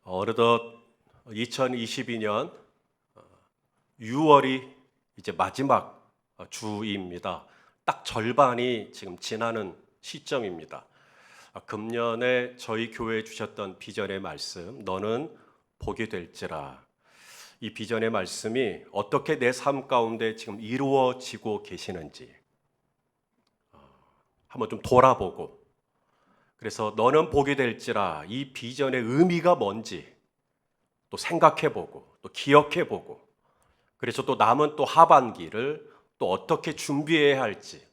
어느덧 2022년 6월이 이제 마지막 주입니다. 딱 절반이 지금 지나는 시점입니다. 금년에 저희 교회에 주셨던 비전의 말씀, 너는 복이 될지라. 이 비전의 말씀이 어떻게 내 삶 가운데 지금 이루어지고 계시는지 한번 좀 돌아보고, 그래서 너는 복이 될지라 이 비전의 의미가 뭔지 또 생각해보고 또 기억해보고, 그래서 또 남은 또 하반기를 또 어떻게 준비해야 할지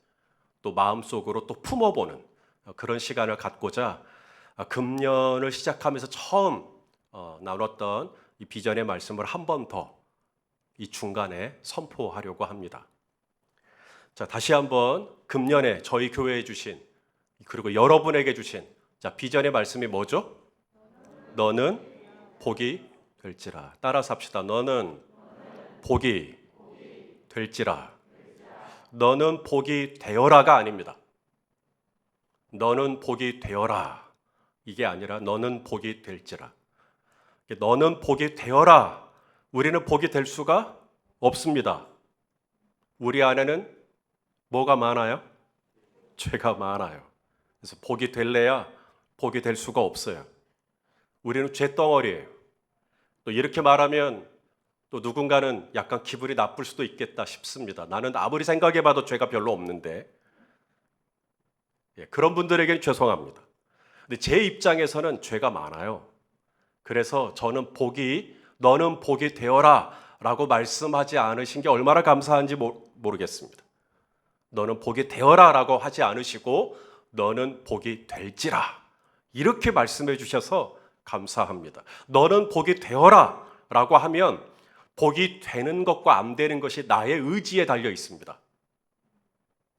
또 마음속으로 또 품어보는 그런 시간을 갖고자 금년을 시작하면서 처음 나눴던 이 비전의 말씀을 한 번 더 이 중간에 선포하려고 합니다. 자, 다시 한번 금년에 저희 교회에 주신, 그리고 여러분에게 주신 비전의 말씀이 뭐죠? 너는 복이 될지라. 따라서 합시다. 너는 복이 될지라. 너는 복이 되어라가 아닙니다. 너는 복이 되어라 이게 아니라 너는 복이 될지라. 너는 복이 되어라. 우리는 복이 될 수가 없습니다. 우리 안에는 뭐가 많아요? 죄가 많아요. 그래서 복이 될래야 복이 될 수가 없어요. 우리는 죄덩어리예요. 또 이렇게 말하면 또 누군가는 약간 기분이 나쁠 수도 있겠다 싶습니다. 나는 아무리 생각해봐도 죄가 별로 없는데. 그런 분들에게는 죄송합니다. 근데 제 입장에서는 죄가 많아요. 그래서 저는 너는 복이 되어라 라고 말씀하지 않으신 게 얼마나 감사한지 모르겠습니다. 너는 복이 되어라 라고 하지 않으시고 너는 복이 될지라 이렇게 말씀해 주셔서 감사합니다. 너는 복이 되어라 라고 하면 복이 되는 것과 안 되는 것이 나의 의지에 달려 있습니다.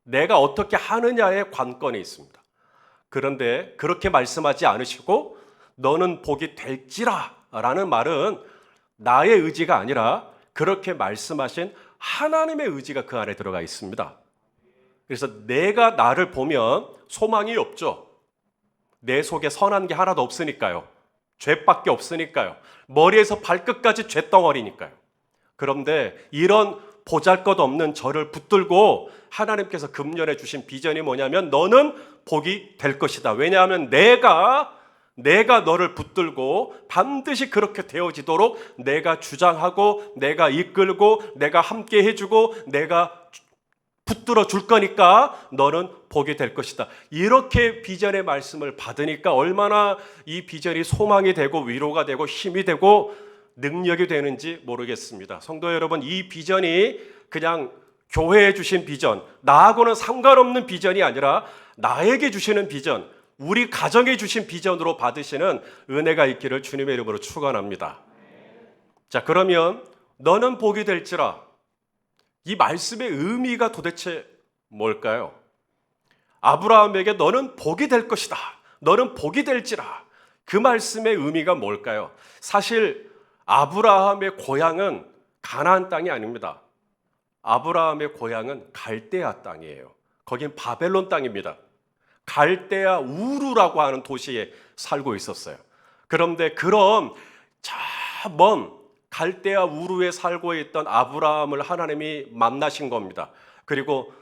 내가 어떻게 하느냐에 관건이 있습니다. 그런데 그렇게 말씀하지 않으시고 너는 복이 될지라 라는 말은 나의 의지가 아니라 그렇게 말씀하신 하나님의 의지가 그 안에 들어가 있습니다. 그래서 내가 나를 보면 소망이 없죠. 내 속에 선한 게 하나도 없으니까요. 죄밖에 없으니까요. 머리에서 발끝까지 죄덩어리니까요. 그런데 이런 보잘것없는 저를 붙들고 하나님께서 금년에 주신 비전이 뭐냐면 너는 복이 될 것이다. 왜냐하면 내가 너를 붙들고 반드시 그렇게 되어지도록 내가 주장하고 내가 이끌고 내가 함께 해주고 내가 붙들어 줄 거니까 너는 복이 될 것이다. 이렇게 비전의 말씀을 받으니까 얼마나 이 비전이 소망이 되고 위로가 되고 힘이 되고 능력이 되는지 모르겠습니다. 성도 여러분, 이 비전이 그냥 교회에 주신 비전, 나하고는 상관없는 비전이 아니라 나에게 주시는 비전, 우리 가정에 주신 비전으로 받으시는 은혜가 있기를 주님의 이름으로 축원합니다. 자, 그러면 너는 복이 될지라. 이 말씀의 의미가 도대체 뭘까요? 아브라함에게 너는 복이 될 것이다. 너는 복이 될지라. 그 말씀의 의미가 뭘까요? 사실 아브라함의 고향은 가나안 땅이 아닙니다. 아브라함의 고향은 갈대아 땅이에요. 거긴 바벨론 땅입니다. 갈대아 우르라고 하는 도시에 살고 있었어요. 그런데 그런 저 먼 갈대아 우르에 살고 있던 아브라함을 하나님이 만나신 겁니다. 그리고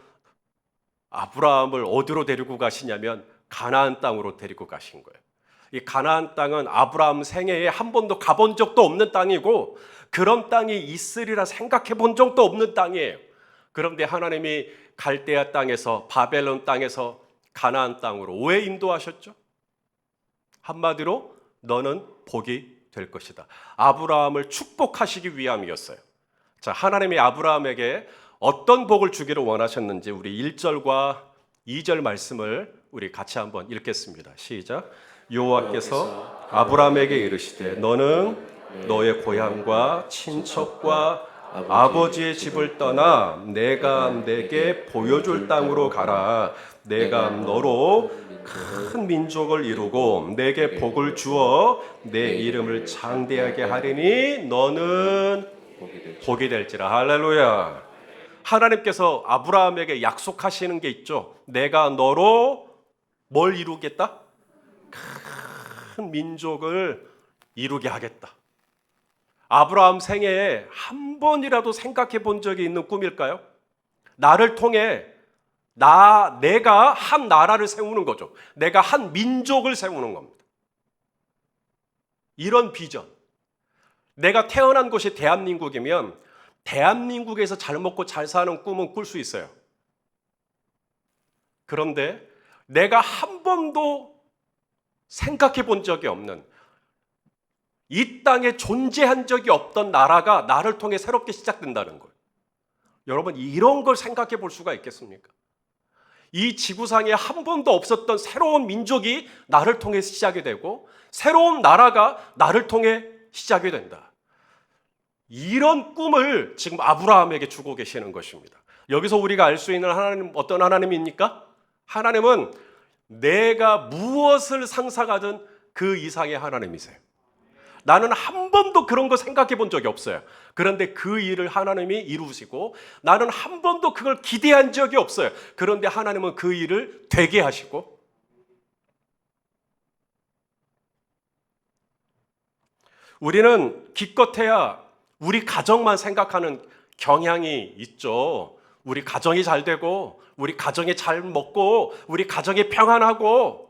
아브라함을 어디로 데리고 가시냐면 가나안 땅으로 데리고 가신 거예요. 이 가나안 땅은 아브라함 생애에 한 번도 가본 적도 없는 땅이고 그런 땅이 있으리라 생각해 본 적도 없는 땅이에요. 그런데 하나님이 갈대아 땅에서 바벨론 땅에서 가나안 땅으로 왜 인도하셨죠? 한마디로 너는 복이 될 것이다. 아브라함을 축복하시기 위함이었어요. 자, 하나님이 아브라함에게 어떤 복을 주기를 원하셨는지 우리 1절과 2절 말씀을 우리 같이 한번 읽겠습니다. 시작. 여호와께서 아브라함에게 이르시되 너는 너의 고향과 친척과 아버지의 집을 떠나 내가 내게 보여줄 땅으로 가라. 내가 너로 큰 민족을 이루고 내게 복을 주어 내 이름을 장대하게 하리니 너는 복이 될지라. 할렐루야. 하나님께서 아브라함에게 약속하시는 게 있죠. 내가 너로 뭘 이루겠다? 큰 민족을 이루게 하겠다. 아브라함 생애에 한 번이라도 생각해 본 적이 있는 꿈일까요? 나를 통해 내가 한 나라를 세우는 거죠. 내가 한 민족을 세우는 겁니다. 이런 비전. 내가 태어난 곳이 대한민국이면 대한민국에서 잘 먹고 잘 사는 꿈은 꿀 수 있어요. 그런데 내가 한 번도 생각해 본 적이 없는, 이 땅에 존재한 적이 없던 나라가 나를 통해 새롭게 시작된다는 거예요. 여러분, 이런 걸 생각해 볼 수가 있겠습니까? 이 지구상에 한 번도 없었던 새로운 민족이 나를 통해 시작이 되고 새로운 나라가 나를 통해 시작이 된다. 이런 꿈을 지금 아브라함에게 주고 계시는 것입니다. 여기서 우리가 알 수 있는 하나님, 어떤 하나님입니까? 하나님은 내가 무엇을 상상하든 그 이상의 하나님이세요. 나는 한 번도 그런 거 생각해 본 적이 없어요. 그런데 그 일을 하나님이 이루시고 나는 한 번도 그걸 기대한 적이 없어요. 그런데 하나님은 그 일을 되게 하시고, 우리는 기껏해야 우리 가정만 생각하는 경향이 있죠. 우리 가정이 잘 되고 우리 가정이 잘 먹고 우리 가정이 평안하고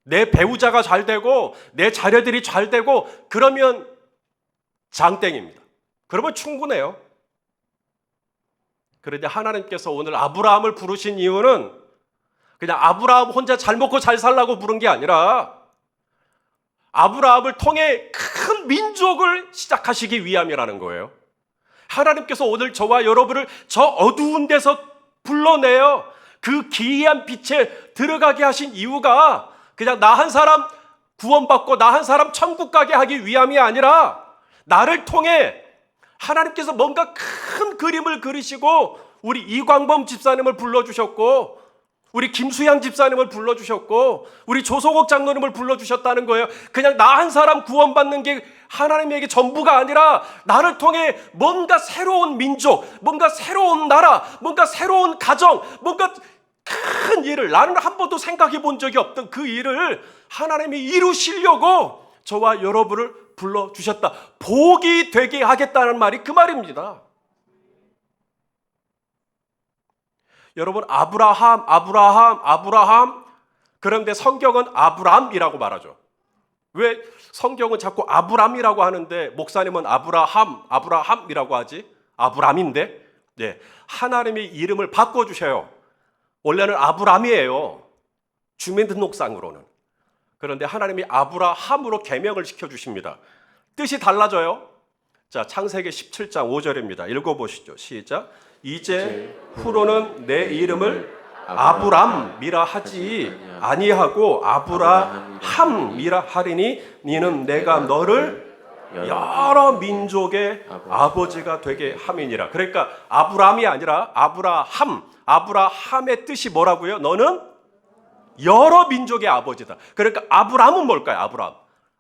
내 배우자가 잘 되고 내 자녀들이 잘 되고 그러면 장땡입니다. 그러면 충분해요. 그런데 하나님께서 오늘 아브라함을 부르신 이유는 그냥 아브라함 혼자 잘 먹고 잘 살라고 부른 게 아니라 아브라함을 통해 큰 민족을 시작하시기 위함이라는 거예요. 하나님께서 오늘 저와 여러분을 저 어두운 데서 불러내어 그 기이한 빛에 들어가게 하신 이유가 그냥 나 한 사람 구원받고 나 한 사람 천국 가게 하기 위함이 아니라 나를 통해 하나님께서 뭔가 큰 그림을 그리시고 우리 이광범 집사님을 불러주셨고 우리 김수양 집사님을 불러주셨고 우리 조성옥 장로님을 불러주셨다는 거예요. 그냥 나 한 사람 구원받는 게 하나님에게 전부가 아니라 나를 통해 뭔가 새로운 민족, 뭔가 새로운 나라, 뭔가 새로운 가정, 뭔가 큰 일을, 나는 한 번도 생각해 본 적이 없던 그 일을 하나님이 이루시려고 저와 여러분을 불러주셨다. 복이 되게 하겠다는 말이 그 말입니다. 여러분, 아브라함 그런데 성경은 아브람이라고 말하죠. 왜 성경은 자꾸 아브람이라고 하는데 목사님은 아브라함이라고 하지? 아브람인데? 네, 하나님이 이름을 바꿔주셔요. 원래는 아브람이에요. 주민등록상으로는. 그런데 하나님이 아브라함으로 개명을 시켜주십니다. 뜻이 달라져요. 자, 창세기 17장 5절입니다. 읽어보시죠. 시작. 이제 후로는 내 이름을 아브람이라 하지 아니하고 아브라함이라 하리니 이는 내가 너를 여러 민족의 아버지가 되게 함이니라. 그러니까 아브람이 아니라 아브라함의 뜻이 뭐라고요? 너는 여러 민족의 아버지다. 그러니까 아브람은 뭘까요?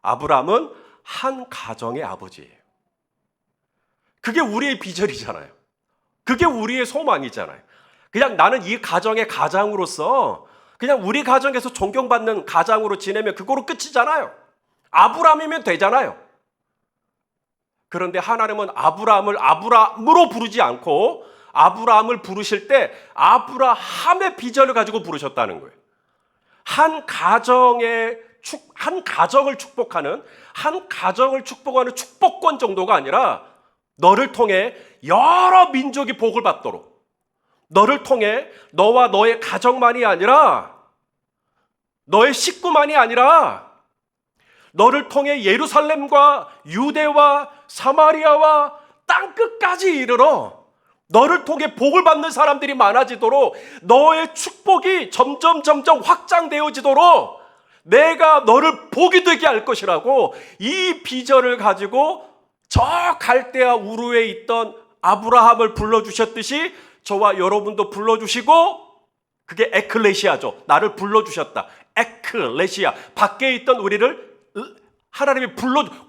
아브람은 한 가정의 아버지예요. 그게 우리의 비전이잖아요. 그게 우리의 소망이잖아요. 그냥 나는 이 가정의 가장으로서 그냥 우리 가정에서 존경받는 가장으로 지내면 그거로 끝이잖아요. 아브람이면 되잖아요. 그런데 하나님은 아브람을 아브람으로 부르지 않고 아브람을 부르실 때 아브라함의 비전을 가지고 부르셨다는 거예요. 한 가정을 축복하는 축복권 정도가 아니라 너를 통해 여러 민족이 복을 받도록, 너를 통해 너와 너의 가정만이 아니라 너의 식구만이 아니라 너를 통해 예루살렘과 유대와 사마리아와 땅끝까지 이르러 너를 통해 복을 받는 사람들이 많아지도록 너의 축복이 점점 확장되어지도록 내가 너를 복이 되게 할 것이라고 이 비전을 가지고 저 갈대아 우르에 있던 아브라함을 불러주셨듯이 저와 여러분도 불러주시고 그게 에클레시아죠. 나를 불러주셨다. 에클레시아. 밖에 있던 우리를 하나님이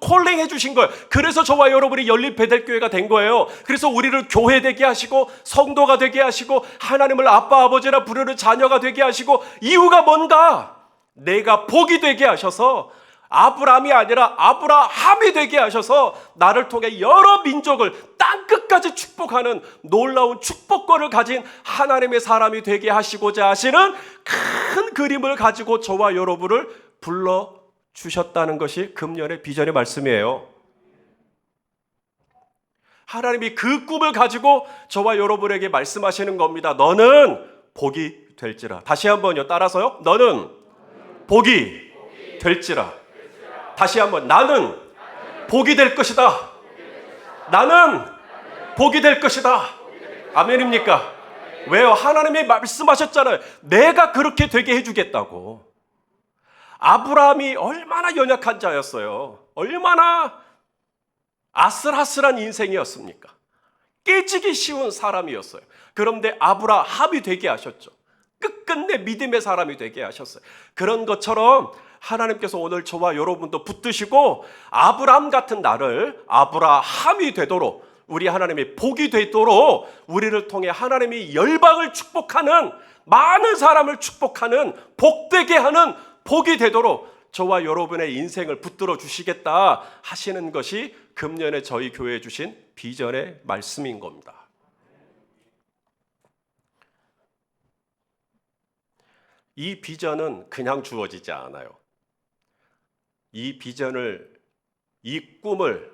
콜링해 주신 거예요. 그래서 저와 여러분이 열린 베델교회가 된 거예요. 그래서 우리를 교회 되게 하시고 성도가 되게 하시고 하나님을 아빠 아버지라 부르는 자녀가 되게 하시고 이유가 뭔가? 내가 복이 되게 하셔서 아브라함이 아니라 아브라함이 되게 하셔서 나를 통해 여러 민족을 땅끝까지 축복하는 놀라운 축복권을 가진 하나님의 사람이 되게 하시고자 하시는 큰 그림을 가지고 저와 여러분을 불러주셨다는 것이 금년의 비전의 말씀이에요. 하나님이 그 꿈을 가지고 저와 여러분에게 말씀하시는 겁니다. 너는 복이 될지라. 다시 한번요. 따라서요. 너는 복이 될지라. 다시 한번. 나는 복이 될 것이다. 나는 복이 될 것이다. 아멘입니까? 왜요? 하나님이 말씀하셨잖아요. 내가 그렇게 되게 해주겠다고. 아브라함이 얼마나 연약한 자였어요. 얼마나 아슬아슬한 인생이었습니까? 깨지기 쉬운 사람이었어요. 그런데 아브라함이 되게 하셨죠. 끝끝내 믿음의 사람이 되게 하셨어요. 그런 것처럼 하나님께서 오늘 저와 여러분도 붙드시고 아브라함 같은 나를 아브라함이 되도록, 우리 하나님의 복이 되도록 우리를 통해 하나님이 열방을 축복하는, 많은 사람을 축복하는, 복되게 하는 복이 되도록 저와 여러분의 인생을 붙들어 주시겠다 하시는 것이 금년에 저희 교회에 주신 비전의 말씀인 겁니다. 이 비전은 그냥 주어지지 않아요. 이 비전을, 이 꿈을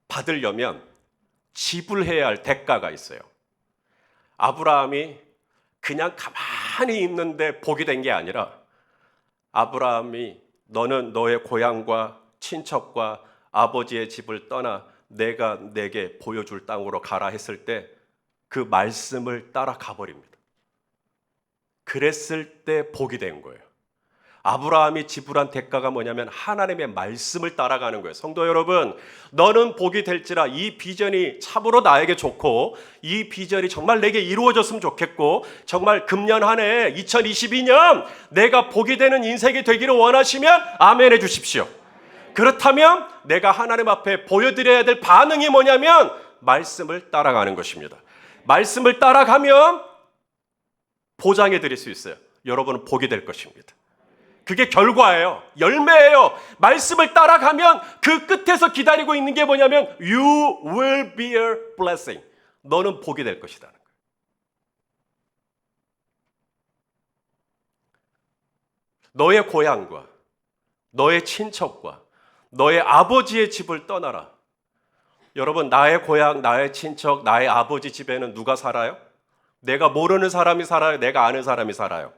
받으려면 지불해야 할 대가가 있어요. 아브라함이 그냥 가만히 있는데 복이 된 게 아니라, 아브라함이 너는 너의 고향과 친척과 아버지의 집을 떠나 내가 내게 보여줄 땅으로 가라 했을 때 그 말씀을 따라 가버립니다. 그랬을 때 복이 된 거예요. 아브라함이 지불한 대가가 뭐냐면 하나님의 말씀을 따라가는 거예요. 성도 여러분, 너는 복이 될지라. 이 비전이 참으로 나에게 좋고, 이 비전이 정말 내게 이루어졌으면 좋겠고, 정말 금년 한 해 2022년 내가 복이 되는 인생이 되기를 원하시면 아멘 해주십시오. 그렇다면 내가 하나님 앞에 보여드려야 될 반응이 뭐냐면 말씀을 따라가는 것입니다. 말씀을 따라가면 보장해 드릴 수 있어요. 여러분은 복이 될 것입니다. 그게 결과예요. 열매예요. 말씀을 따라가면 그 끝에서 기다리고 있는 게 뭐냐면 You will be a blessing. 너는 복이 될 것이라는 거예요. 너의 고향과 너의 친척과 너의 아버지의 집을 떠나라. 여러분, 나의 고향, 나의 친척, 나의 아버지 집에는 누가 살아요? 내가 모르는 사람이 살아요? 내가 아는 사람이 살아요?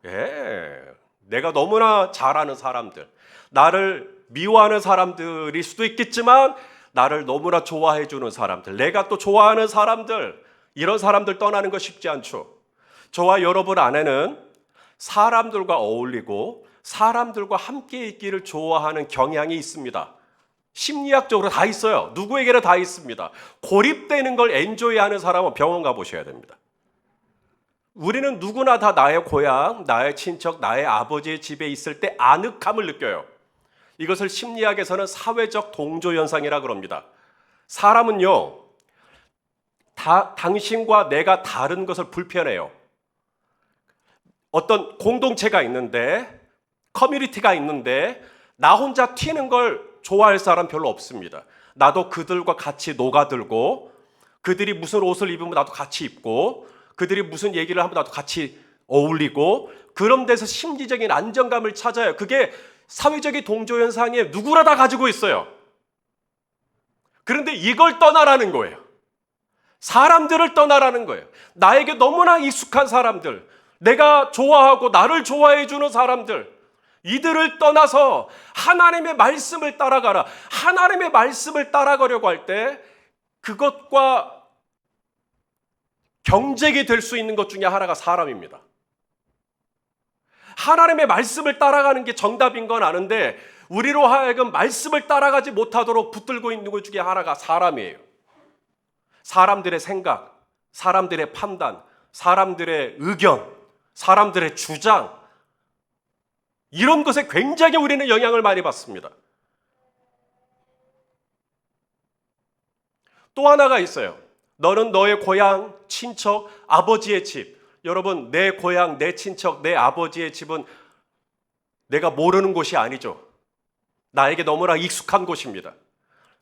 예, 내가 너무나 잘 아는 사람들, 나를 미워하는 사람들일 수도 있겠지만 나를 너무나 좋아해 주는 사람들, 내가 또 좋아하는 사람들, 이런 사람들 떠나는 거 쉽지 않죠. 저와 여러분 안에는 사람들과 어울리고 사람들과 함께 있기를 좋아하는 경향이 있습니다. 심리학적으로 다 있어요. 누구에게나 다 있습니다. 고립되는 걸 엔조이하는 사람은 병원 가보셔야 됩니다. 우리는 누구나 다 나의 고향, 나의 친척, 나의 아버지의 집에 있을 때 아늑함을 느껴요. 이것을 심리학에서는 사회적 동조 현상이라 그럽니다. 사람은요, 당신과 내가 다른 것을 불편해요. 어떤 공동체가 있는데, 커뮤니티가 있는데 나 혼자 튀는 걸 좋아할 사람 별로 없습니다. 나도 그들과 같이 녹아들고, 그들이 무슨 옷을 입으면 나도 같이 입고, 그들이 무슨 얘기를 하면 나도 같이 어울리고, 그런 데서 심리적인 안정감을 찾아요. 그게 사회적인 동조현상에 누구나 다 가지고 있어요. 그런데 이걸 떠나라는 거예요. 사람들을 떠나라는 거예요. 나에게 너무나 익숙한 사람들, 내가 좋아하고 나를 좋아해 주는 사람들, 이들을 떠나서 하나님의 말씀을 따라가라. 하나님의 말씀을 따라가려고 할 때 그것과 경쟁이 될 수 있는 것 중에 하나가 사람입니다. 하나님의 말씀을 따라가는 게 정답인 건 아는데 우리로 하여금 말씀을 따라가지 못하도록 붙들고 있는 것 중에 하나가 사람이에요. 사람들의 생각, 사람들의 판단, 사람들의 의견, 사람들의 주장, 이런 것에 굉장히 우리는 영향을 많이 받습니다. 또 하나가 있어요. 너는 너의 고향, 친척, 아버지의 집. 여러분, 내 고향, 내 친척, 내 아버지의 집은 내가 모르는 곳이 아니죠. 나에게 너무나 익숙한 곳입니다.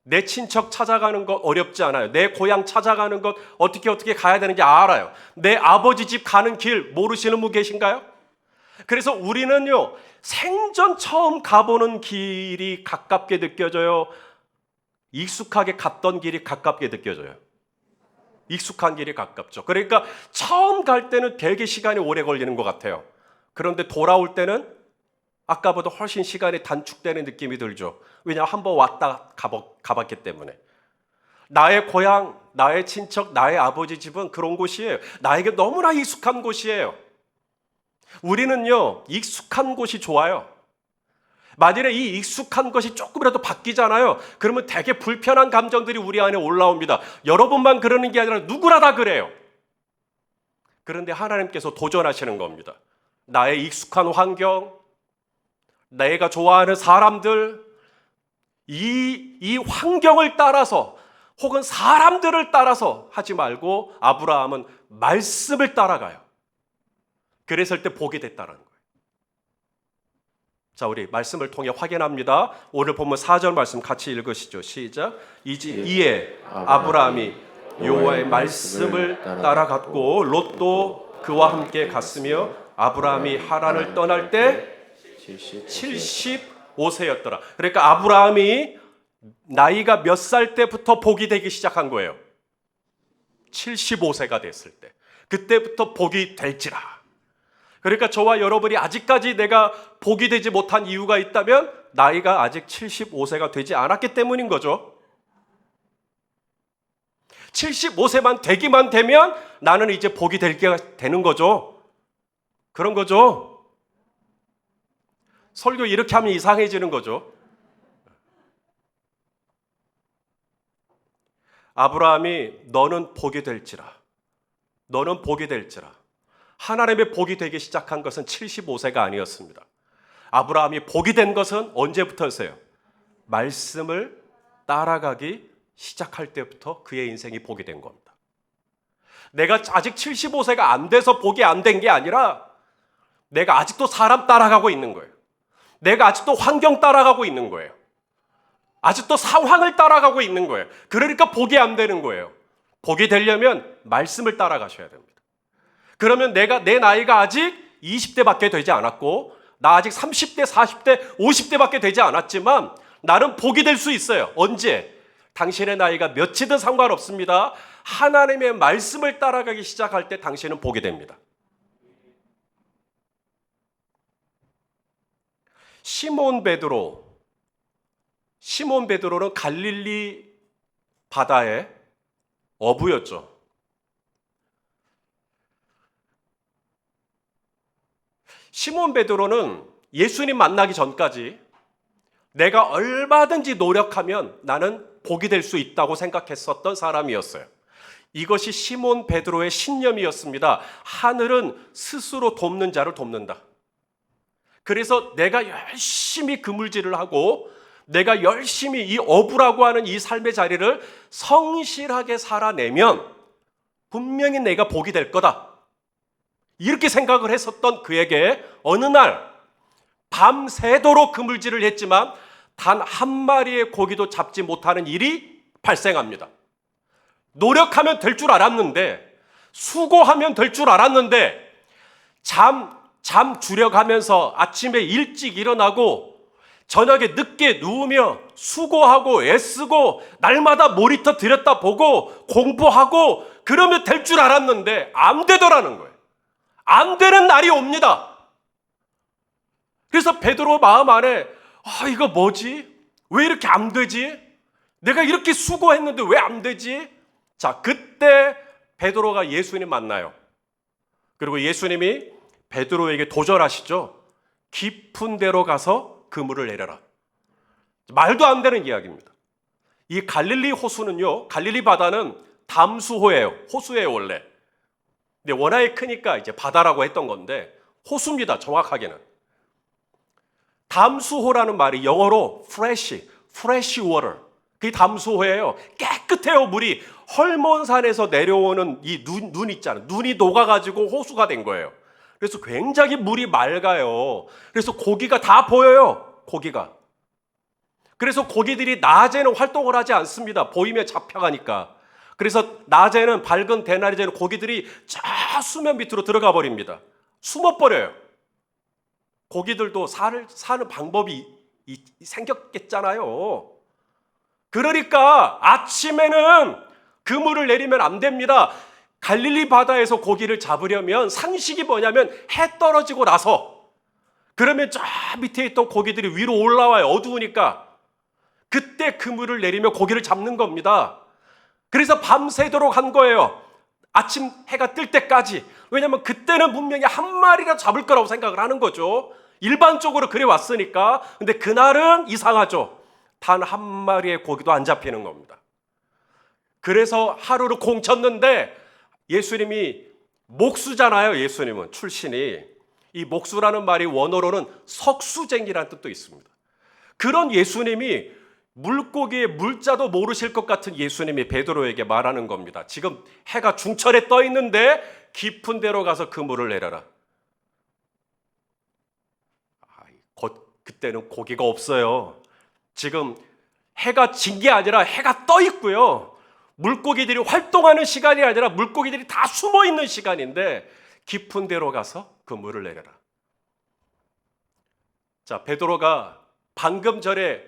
내 친척 찾아가는 것 어렵지 않아요. 내 고향 찾아가는 것 어떻게 가야 되는지 알아요. 내 아버지 집 가는 길 모르시는 분 계신가요? 그래서 우리는요, 생전 처음 가보는 길이 가깝게 느껴져요? 익숙하게 갔던 길이 가깝게 느껴져요? 익숙한 길이 가깝죠. 그러니까 처음 갈 때는 되게 시간이 오래 걸리는 것 같아요. 그런데 돌아올 때는 아까보다 훨씬 시간이 단축되는 느낌이 들죠. 왜냐하면 한번 왔다 가봤기 때문에. 나의 고향, 나의 친척, 나의 아버지 집은 그런 곳이에요. 나에게 너무나 익숙한 곳이에요. 우리는요, 익숙한 곳이 좋아요. 만일에 이 익숙한 것이 조금이라도 바뀌잖아요. 그러면 되게 불편한 감정들이 우리 안에 올라옵니다. 여러분만 그러는 게 아니라 누구나 다 그래요. 그런데 하나님께서 도전하시는 겁니다. 나의 익숙한 환경, 내가 좋아하는 사람들, 이 환경을 따라서 혹은 사람들을 따라서 하지 말고 아브라함은 말씀을 따라가요. 그랬을 때 복이 됐다는 거예요. 자, 우리 말씀을 통해 확인합니다. 오늘 본문 4절 말씀 같이 읽으시죠. 시작. 이에 아브라함이 여호와의 말씀을 따라갔고 롯도 그와 함께 갔으며 아브라함이 하란을 떠날 때 75세였더라. 그러니까 아브라함이 나이가 몇 살 때부터 복이 되기 시작한 거예요? 75세가 됐을 때. 그때부터 복이 될지라. 그러니까 저와 여러분이 아직까지 내가 복이 되지 못한 이유가 있다면 나이가 아직 75세가 되지 않았기 때문인 거죠. 75세만 되기만 되면 나는 이제 복이 되는 거죠. 그런 거죠. 설교 이렇게 하면 이상해지는 거죠. 아브라함이 너는 복이 될지라. 너는 복이 될지라. 하나님의 복이 되기 시작한 것은 75세가 아니었습니다. 아브라함이 복이 된 것은 언제부터였어요? 말씀을 따라가기 시작할 때부터 그의 인생이 복이 된 겁니다. 내가 아직 75세가 안 돼서 복이 안 된 게 아니라 내가 아직도 사람 따라가고 있는 거예요. 내가 아직도 환경 따라가고 있는 거예요. 아직도 상황을 따라가고 있는 거예요. 그러니까 복이 안 되는 거예요. 복이 되려면 말씀을 따라가셔야 됩니다. 그러면 내 나이가 아직 20대밖에 되지 않았고 나 아직 30대, 40대, 50대밖에 되지 않았지만 나는 복이 될 수 있어요. 언제? 당신의 나이가 몇이든 상관없습니다. 하나님의 말씀을 따라가기 시작할 때 당신은 복이 됩니다. 시몬 베드로는 갈릴리 바다의 어부였죠. 시몬 베드로는 예수님 만나기 전까지 내가 얼마든지 노력하면 나는 복이 될 수 있다고 생각했었던 사람이었어요. 이것이 시몬 베드로의 신념이었습니다. 하늘은 스스로 돕는 자를 돕는다. 그래서 내가 열심히 그물질을 하고 내가 열심히 이 어부라고 하는 이 삶의 자리를 성실하게 살아내면 분명히 내가 복이 될 거다. 이렇게 생각을 했었던 그에게 어느 날 밤새도록 그물질을 했지만 단 한 마리의 고기도 잡지 못하는 일이 발생합니다. 노력하면 될 줄 알았는데, 수고하면 될 줄 알았는데 잠 줄여가면서 아침에 일찍 일어나고 저녁에 늦게 누우며 수고하고 애쓰고 날마다 모니터 들여다보고 공부하고 그러면 될 줄 알았는데 안 되더라는 거예요. 안 되는 날이 옵니다. 그래서 베드로 마음 안에 이거 뭐지? 왜 이렇게 안 되지? 내가 이렇게 수고했는데 왜 안 되지? 자, 그때 베드로가 예수님 만나요. 그리고 예수님이 베드로에게 도전하시죠. 깊은 데로 가서 그물을 내려라. 말도 안 되는 이야기입니다. 이 갈릴리 호수는요, 갈릴리 바다는 담수호예요. 호수예요, 원래. 근데 워낙에 크니까 이제 바다라고 했던 건데 호수입니다, 정확하게는. 담수호라는 말이 영어로 fresh water. 그게 담수호예요. 깨끗해요, 물이. 헐몬산에서 내려오는 이 눈 있잖아요. 눈이 녹아가지고 호수가 된 거예요. 그래서 굉장히 물이 맑아요. 그래서 고기가 다 보여요. 고기가. 그래서 고기들이 낮에는 활동을 하지 않습니다. 보이면 잡혀가니까. 그래서 낮에는 밝은 대낮에는 고기들이 저 수면 밑으로 들어가 버립니다. 숨어버려요. 고기들도 사는 방법이 생겼겠잖아요. 그러니까 아침에는 그물을 내리면 안 됩니다. 갈릴리 바다에서 고기를 잡으려면 상식이 뭐냐면 해 떨어지고 나서, 그러면 저 밑에 있던 고기들이 위로 올라와요. 어두우니까. 그때 그물을 내리며 고기를 잡는 겁니다. 그래서 밤새도록 한 거예요. 아침 해가 뜰 때까지. 왜냐하면 그때는 분명히 한 마리라도 잡을 거라고 생각을 하는 거죠. 일반적으로 그래 왔으니까. 근데 그날은 이상하죠. 단 한 마리의 고기도 안 잡히는 겁니다. 그래서 하루를 공쳤는데, 예수님이 목수잖아요. 예수님은 출신이. 이 목수라는 말이 원어로는 석수쟁이라는 뜻도 있습니다. 그런 예수님이 물고기의 물자도 모르실 것 같은 예수님이 베드로에게 말하는 겁니다. 지금 해가 중천에 떠 있는데 깊은 데로 가서 그물을 내려라. 그때는 고기가 없어요. 지금 해가 진 게 아니라 해가 떠 있고요. 물고기들이 활동하는 시간이 아니라 물고기들이 다 숨어 있는 시간인데 깊은 데로 가서 그물을 내려라. 자, 베드로가 방금 전에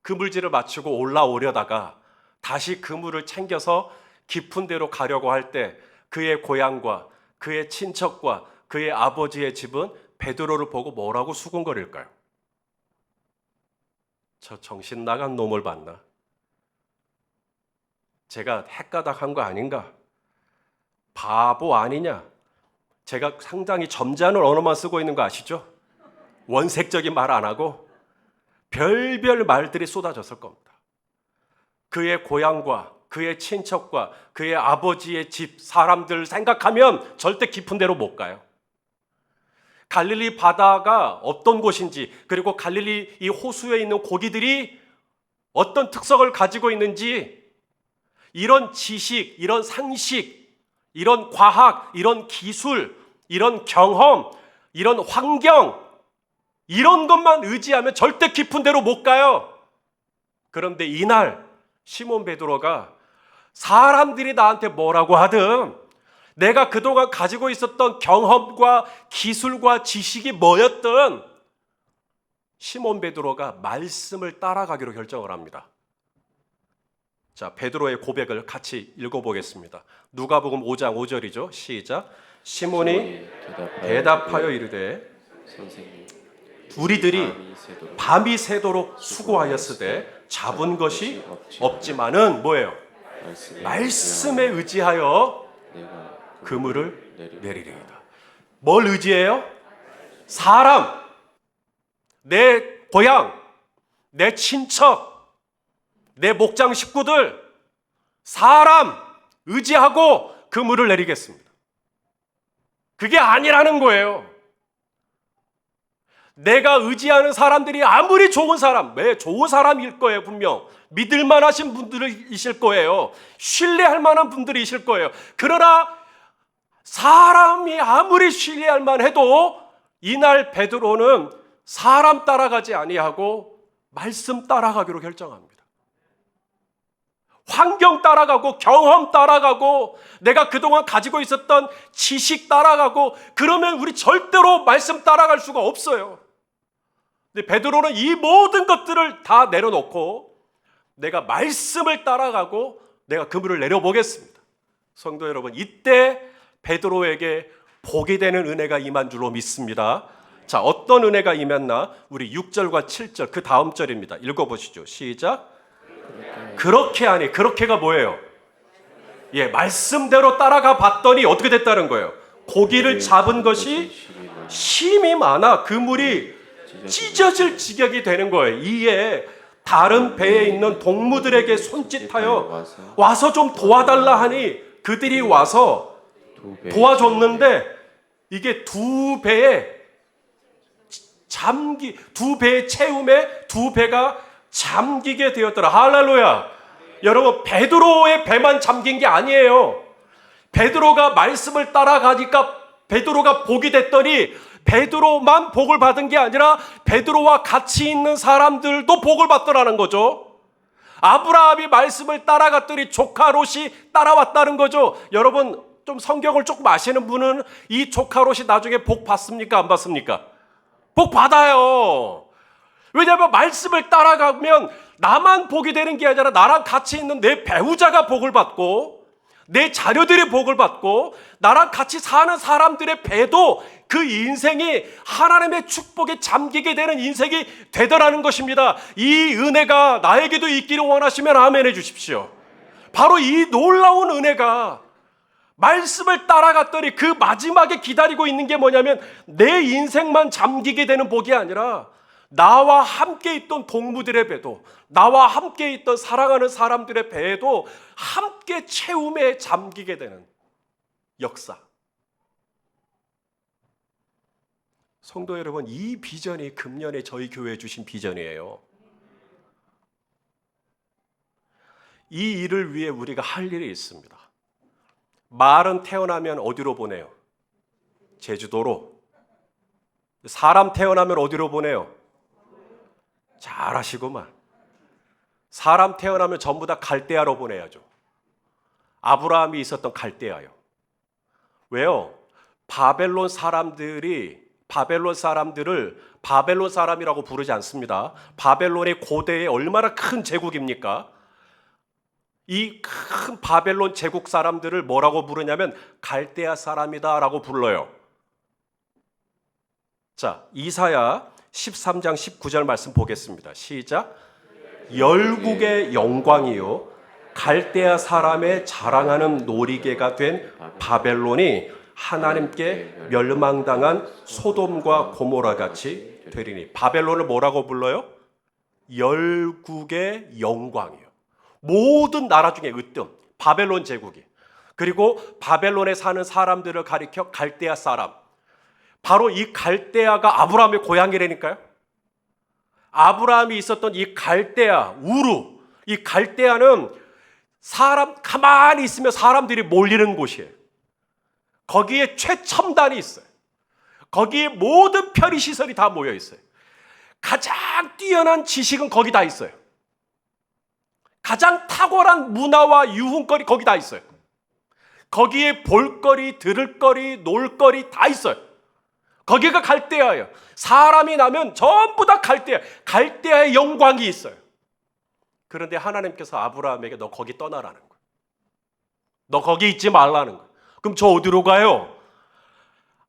그물질을 마치고 올라오려다가 다시 그물을 챙겨서 깊은 데로 가려고 할 때 그의 고향과 그의 친척과 그의 아버지의 집은 베드로를 보고 뭐라고 수군거릴까요? 저 정신 나간 놈을 봤나? 제가 헷가닥한 거 아닌가? 바보 아니냐? 제가 상당히 점잖은 언어만 쓰고 있는 거 아시죠? 원색적인 말 안 하고 별별 말들이 쏟아졌을 겁니다. 그의 고향과 그의 친척과 그의 아버지의 집 사람들 생각하면 절대 깊은 데로 못 가요. 갈릴리 바다가 어떤 곳인지, 그리고 갈릴리 이 호수에 있는 고기들이 어떤 특성을 가지고 있는지, 이런 지식, 이런 상식, 이런 과학, 이런 기술, 이런 경험, 이런 환경, 이런 것만 의지하면 절대 깊은 데로 못 가요. 그런데 이날 시몬 베드로가 사람들이 나한테 뭐라고 하든 내가 그동안 가지고 있었던 경험과 기술과 지식이 뭐였든 시몬 베드로가 말씀을 따라가기로 결정을 합니다. 자, 베드로의 고백을 같이 읽어보겠습니다. 누가복음 5장 5절이죠. 시작. 시몬이 대답하여 이르되 선생님, 우리들이 밤이 새도록 수고하였으되 잡은 것이 없지만은 뭐예요? 말씀에 의지하여 그물을 내리리이다. 뭘 의지해요? 사람, 내 고향, 내 친척, 내 목장 식구들, 사람 의지하고 그물을 내리겠습니다. 그게 아니라는 거예요. 내가 의지하는 사람들이 아무리 좋은 사람, 왜 좋은 사람일 거예요, 분명. 믿을만 하신 분들이실 거예요. 신뢰할 만한 분들이실 거예요. 그러나 사람이 아무리 신뢰할 만해도 이날 베드로는 사람 따라가지 아니하고 말씀 따라가기로 결정합니다. 환경 따라가고 경험 따라가고 내가 그동안 가지고 있었던 지식 따라가고 그러면 우리 절대로 말씀 따라갈 수가 없어요. 근데 베드로는 이 모든 것들을 다 내려놓고 내가 말씀을 따라가고 내가 그물을 내려보겠습니다. 성도 여러분, 이때 베드로에게 복이 되는 은혜가 임한 줄로 믿습니다. 자, 어떤 은혜가 임했나? 우리 6절과 7절 그 다음 절입니다. 읽어보시죠. 시작. 그렇게 하니, 그렇게가 뭐예요? 예, 말씀대로 따라가 봤더니 어떻게 됐다는 거예요? 고기를 잡은 것이 힘이 많아 그물이 찢어질 지경이 되는 거예요. 이에 다른 배에 있는 동무들에게 손짓하여 와서 좀 도와달라 하니 그들이 와서 도와줬는데 이게 두 배의 채움에 두 배가 잠기게 되었더라. 할렐루야. 여러분, 베드로의 배만 잠긴 게 아니에요. 베드로가 말씀을 따라가니까 베드로가 복이 됐더니 베드로만 복을 받은 게 아니라 베드로와 같이 있는 사람들도 복을 받더라는 거죠. 아브라함이 말씀을 따라갔더니 조카 롯이 따라왔다는 거죠. 여러분, 좀 성경을 조금 아시는 분은 이 조카 롯이 나중에 복 받습니까? 안 받습니까? 복 받아요. 왜냐하면 말씀을 따라가면 나만 복이 되는 게 아니라 나랑 같이 있는 내 배우자가 복을 받고 내 자녀들이 복을 받고 나랑 같이 사는 사람들의 배도 그 인생이 하나님의 축복에 잠기게 되는 인생이 되더라는 것입니다. 이 은혜가 나에게도 있기를 원하시면 아멘 해주십시오. 바로 이 놀라운 은혜가 말씀을 따라갔더니 그 마지막에 기다리고 있는 게 뭐냐면 내 인생만 잠기게 되는 복이 아니라 나와 함께 있던 동무들의 배도, 나와 함께 있던 사랑하는 사람들의 배에도 함께 채움에 잠기게 되는 역사. 성도 여러분, 이 비전이 금년에 저희 교회에 주신 비전이에요. 이 일을 위해 우리가 할 일이 있습니다. 말은 태어나면 어디로 보내요? 제주도로. 사람 태어나면 어디로 보내요? 잘하시구만. 사람 태어나면 전부 다 갈대아로 보내야죠. 아브라함이 있었던 갈대아요. 왜요? 바벨론 사람들을 바벨론 사람이라고 부르지 않습니다. 바벨론의 고대에 얼마나 큰 제국입니까? 이 큰 바벨론 제국 사람들을 뭐라고 부르냐면 갈대아 사람이다라고 불러요. 자, 이사야 13장 19절 말씀 보겠습니다. 시작. 열국의 영광이요 갈대아 사람의 자랑하는 놀이개가 된 바벨론이 하나님께 멸망당한 소돔과 고모라 같이 되리니. 바벨론을 뭐라고 불러요? 열국의 영광이요. 모든 나라 중에 으뜸, 바벨론 제국이. 그리고 바벨론에 사는 사람들을 가리켜 갈대아 사람. 바로 이 갈대아가 아브라함의 고향이라니까요. 아브라함이 있었던 이 갈대아, 우루, 이 갈대아는 사람 가만히 있으면 사람들이 몰리는 곳이에요. 거기에 최첨단이 있어요. 거기에 모든 편의시설이 다 모여 있어요. 가장 뛰어난 지식은 거기 다 있어요. 가장 탁월한 문화와 유흥거리 거기 다 있어요. 거기에 볼거리, 들을거리, 놀거리 다 있어요. 거기가 갈대아예요. 사람이 나면 전부 다 갈대아, 갈대아의 영광이 있어요. 그런데 하나님께서 아브라함에게 너 거기 떠나라는 거예요. 너 거기 있지 말라는 거예요. 그럼 저 어디로 가요?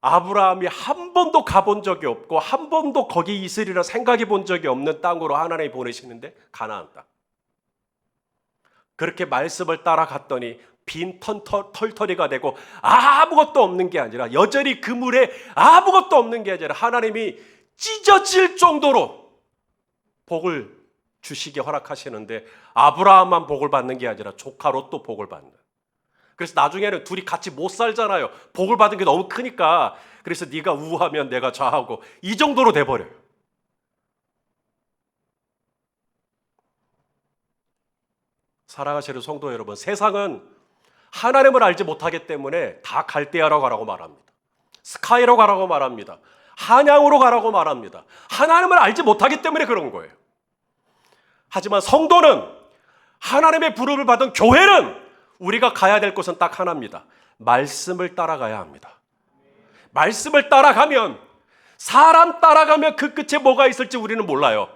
아브라함이 한 번도 가본 적이 없고 한 번도 거기 있으리라 생각해 본 적이 없는 땅으로 하나님이 보내시는데 가나안 땅. 그렇게 말씀을 따라갔더니 빈 털터리가 되고 아무것도 없는 게 아니라 여전히 그물에 아무것도 없는 게 아니라 하나님이 찢어질 정도로 복을 주시게 허락하시는데 아브라함만 복을 받는 게 아니라 조카 롯도 복을 받는. 그래서 나중에는 둘이 같이 못 살잖아요. 복을 받은 게 너무 크니까. 그래서 네가 우하면 내가 좌하고 이 정도로 돼버려요. 사랑하시는 성도 여러분, 세상은 하나님을 알지 못하기 때문에 다 갈대아로 가라고 말합니다. 스카이로 가라고 말합니다. 한양으로 가라고 말합니다. 하나님을 알지 못하기 때문에 그런 거예요. 하지만 성도는, 하나님의 부름을 받은 교회는 우리가 가야 될 곳은 딱 하나입니다. 말씀을 따라가야 합니다. 말씀을 따라가면, 사람 따라가면 그 끝에 뭐가 있을지 우리는 몰라요.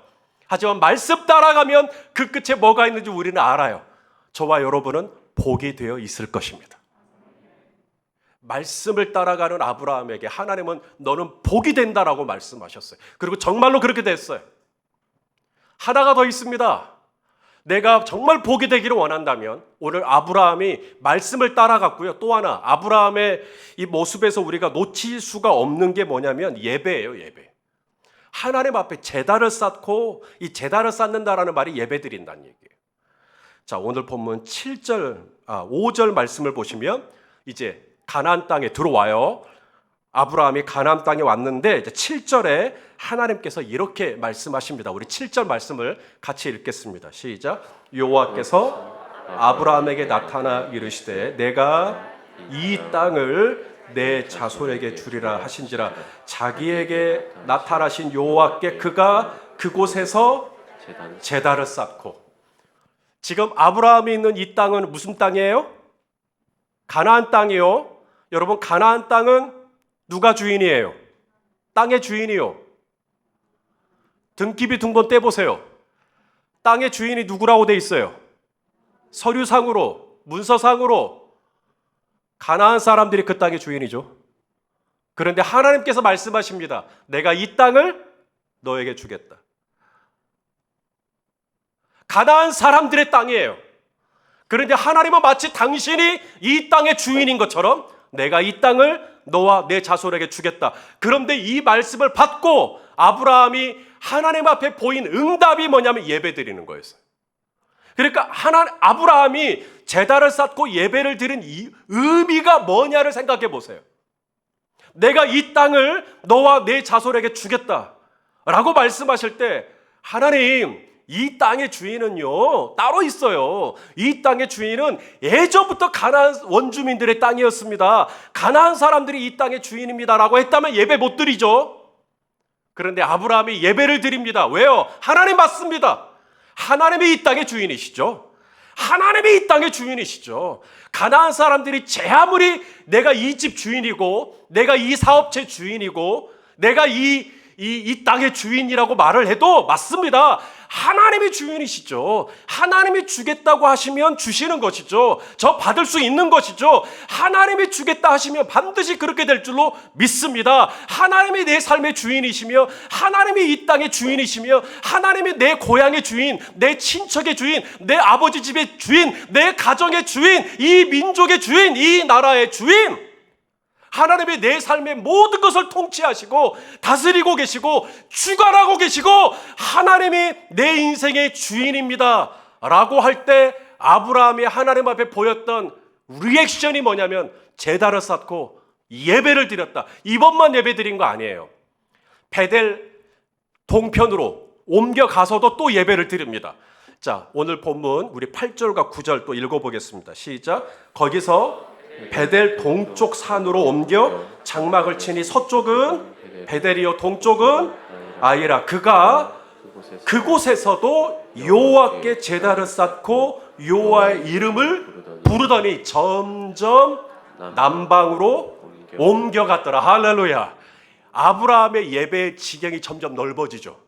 하지만 말씀 따라가면 그 끝에 뭐가 있는지 우리는 알아요. 저와 여러분은 복이 되어 있을 것입니다. 말씀을 따라가는 아브라함에게 하나님은 너는 복이 된다라고 말씀하셨어요. 그리고 정말로 그렇게 됐어요. 하나가 더 있습니다. 내가 정말 복이 되기를 원한다면 오늘 아브라함이 말씀을 따라갔고요. 또 하나 아브라함의 이 모습에서 우리가 놓칠 수가 없는 게 뭐냐면 예배예요. 예배. 하나님 앞에 제단을 쌓고 이 제단을 쌓는다라는 말이 예배드린다는 얘기예요. 자, 오늘 본문 5절 말씀을 보시면 이제 가나안 땅에 들어와요. 아브라함이 가나안 땅에 왔는데 이제 7절에 하나님께서 이렇게 말씀하십니다. 우리 7절 말씀을 같이 읽겠습니다. 시작. 여호와께서 아브라함에게 나타나 이르시되 내가 이 땅을 내 자손에게 주리라 하신지라. 자기에게 나타나신 여호와께 그가 그곳에서 제단을 쌓고. 지금 아브라함이 있는 이 땅은 무슨 땅이에요? 가나안 땅이요. 여러분, 가나안 땅은 누가 주인이에요? 땅의 주인이요. 등기비 등본 떼보세요. 땅의 주인이 누구라고 돼 있어요? 서류상으로, 문서상으로 가나안 사람들이 그 땅의 주인이죠. 그런데 하나님께서 말씀하십니다. 내가 이 땅을 너에게 주겠다. 가나안 사람들의 땅이에요. 그런데 하나님은 마치 당신이 이 땅의 주인인 것처럼 내가 이 땅을 너와 내 자손에게 주겠다. 그런데 이 말씀을 받고 아브라함이 하나님 앞에 보인 응답이 뭐냐면 예배 드리는 거였어요. 그러니까 아브라함이 제단을 쌓고 예배를 드린 이 의미가 뭐냐를 생각해 보세요. 내가 이 땅을 너와 내 자손에게 주겠다 라고 말씀하실 때 하나님, 이 땅의 주인은요 따로 있어요. 이 땅의 주인은 예전부터 가나안 원주민들의 땅이었습니다. 가나안 사람들이 이 땅의 주인입니다 라고 했다면 예배 못 드리죠. 그런데 아브라함이 예배를 드립니다. 왜요? 하나님 맞습니다. 하나님이 이 땅의 주인이시죠. 하나님이 이 땅의 주인이시죠. 가나안 사람들이 제 아무리 내가 이 집 주인이고 내가 이 사업체 주인이고 내가 이 땅의 주인이라고 말을 해도 맞습니다. 하나님이 주인이시죠. 하나님이 주겠다고 하시면 주시는 것이죠. 저 받을 수 있는 것이죠. 하나님이 주겠다 하시면 반드시 그렇게 될 줄로 믿습니다. 하나님이 내 삶의 주인이시며 하나님이 이 땅의 주인이시며 하나님이 내 고향의 주인, 내 친척의 주인, 내 아버지 집의 주인, 내 가정의 주인, 이 민족의 주인, 이 나라의 주인, 하나님이 내 삶의 모든 것을 통치하시고 다스리고 계시고 주관하고 계시고 하나님이 내 인생의 주인입니다 라고 할 때 아브라함이 하나님 앞에 보였던 리액션이 뭐냐면 제단을 쌓고 예배를 드렸다. 이번만 예배 드린 거 아니에요. 베델 동편으로 옮겨가서도 또 예배를 드립니다. 자, 오늘 본문 우리 8절과 9절 또 읽어보겠습니다. 시작. 거기서 베델 동쪽 산으로 옮겨 장막을 치니 서쪽은 베델이요 동쪽은 아이라. 그가 그곳에서도 여호와께 제단을 쌓고 여호와의 이름을 부르더니 점점 남방으로 옮겨갔더라. 할렐루야. 아브라함의 예배의 지경이 점점 넓어지죠.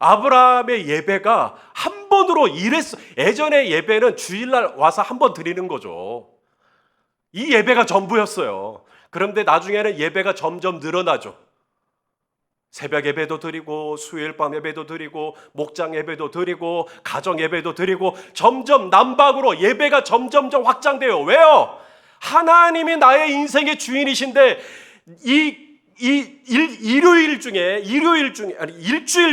아브라함의 예배가 한 번으로 이랬어. 예전에 예배는 주일날 와서 한 번 드리는 거죠. 이 예배가 전부였어요. 그런데 나중에는 예배가 점점 늘어나죠. 새벽 예배도 드리고 수요일 밤 예배도 드리고 목장 예배도 드리고 가정 예배도 드리고 점점 남방으로 예배가 점점점 확장돼요. 왜요? 하나님이 나의 인생의 주인이신데 일주일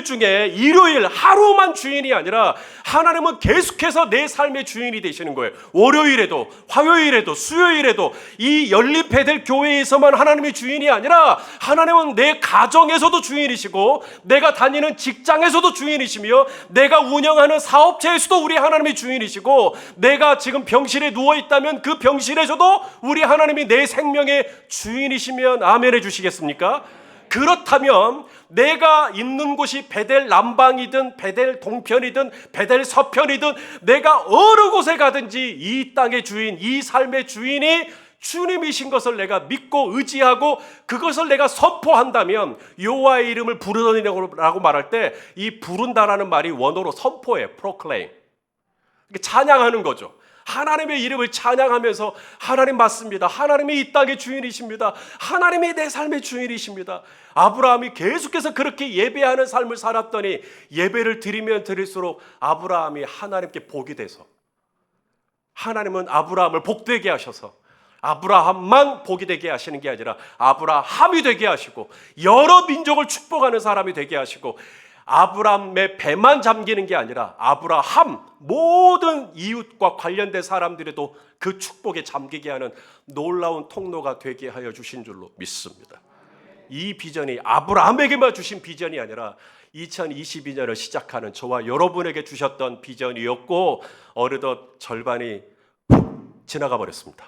중에 일요일 하루만 주인이 아니라 하나님은 계속해서 내 삶의 주인이 되시는 거예요. 월요일에도 화요일에도 수요일에도 이 연립 베델 교회에서만 하나님이 주인이 아니라 하나님은 내 가정에서도 주인이시고 내가 다니는 직장에서도 주인이시며 내가 운영하는 사업체에서도 우리 하나님이 주인이시고 내가 지금 병실에 누워있다면 그 병실에서도 우리 하나님이 내 생명의 주인이시면 아멘 해주시겠습니까? 그렇다면 내가 있는 곳이 베델 남방이든 베델 동편이든 베델 서편이든 내가 어느 곳에 가든지 이 땅의 주인, 이 삶의 주인이 주님이신 것을 내가 믿고 의지하고 그것을 내가 선포한다면 여호와의 이름을 부르더니라고 말할 때 이 부른다라는 말이 원어로 선포예요. proclaim. 찬양하는 거죠. 하나님의 이름을 찬양하면서 하나님 맞습니다. 하나님이 이 땅의 주인이십니다. 하나님이 내 삶의 주인이십니다. 아브라함이 계속해서 그렇게 예배하는 삶을 살았더니 예배를 드리면 드릴수록 아브라함이 하나님께 복이 돼서 하나님은 아브라함을 복되게 하셔서 아브라함만 복이 되게 하시는 게 아니라 아브라함이 되게 하시고 여러 민족을 축복하는 사람이 되게 하시고 아브라함의 배만 잠기는 게 아니라 아브라함 모든 이웃과 관련된 사람들에도 그 축복에 잠기게 하는 놀라운 통로가 되게 하여 주신 줄로 믿습니다. 이 비전이 아브라함에게만 주신 비전이 아니라 2022년을 시작하는 저와 여러분에게 주셨던 비전이었고 어느덧 절반이 지나가 버렸습니다.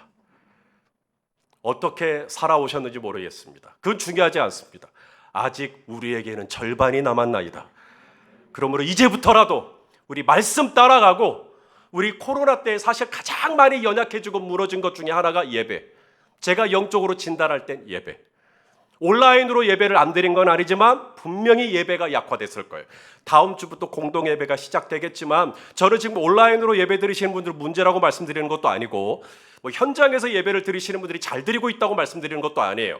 어떻게 살아오셨는지 모르겠습니다. 그건 중요하지 않습니다. 아직 우리에게는 절반이 남았나이다. 그러므로 이제부터라도 우리 말씀 따라가고, 우리 코로나 때 사실 가장 많이 연약해지고 무너진 것 중에 하나가 예배. 제가 영적으로 진단할 땐 예배. 온라인으로 예배를 안 드린 건 아니지만 분명히 예배가 약화됐을 거예요. 다음 주부터 공동 예배가 시작되겠지만 저는 지금 온라인으로 예배 드리시는 분들 문제라고 말씀드리는 것도 아니고, 뭐 현장에서 예배를 드리시는 분들이 잘 드리고 있다고 말씀드리는 것도 아니에요.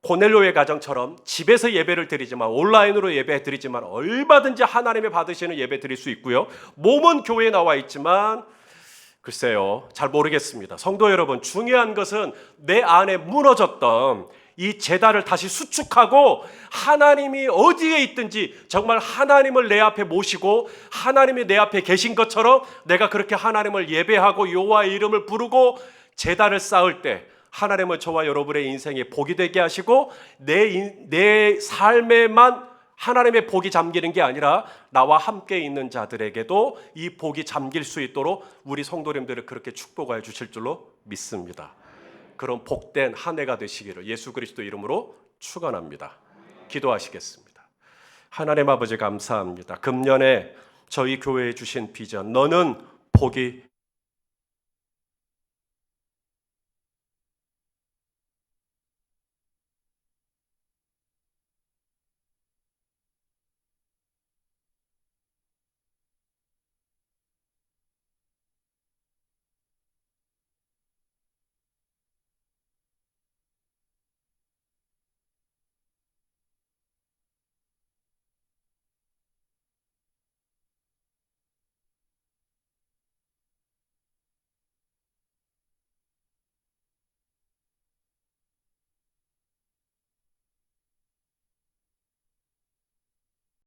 고넬료의 가정처럼 집에서 예배를 드리지만, 온라인으로 예배 드리지만 얼마든지 하나님의 받으시는 예배 드릴 수 있고요. 몸은 교회에 나와 있지만 글쎄요, 잘 모르겠습니다. 성도 여러분, 중요한 것은 내 안에 무너졌던 이 제단을 다시 수축하고, 하나님이 어디에 있든지 정말 하나님을 내 앞에 모시고 하나님이 내 앞에 계신 것처럼 내가 그렇게 하나님을 예배하고 여호와의 이름을 부르고 제단을 쌓을 때 하나님은 저와 여러분의 인생에 복이 되게 하시고, 내 삶에만 하나님의 복이 잠기는 게 아니라 나와 함께 있는 자들에게도 이 복이 잠길 수 있도록 우리 성도님들을 그렇게 축복하여 주실 줄로 믿습니다. 그런 복된 한 해가 되시기를 예수 그리스도 이름으로 축원합니다. 기도하시겠습니다. 하나님 아버지 감사합니다. 금년에 저희 교회에 주신 비전, 너는 복이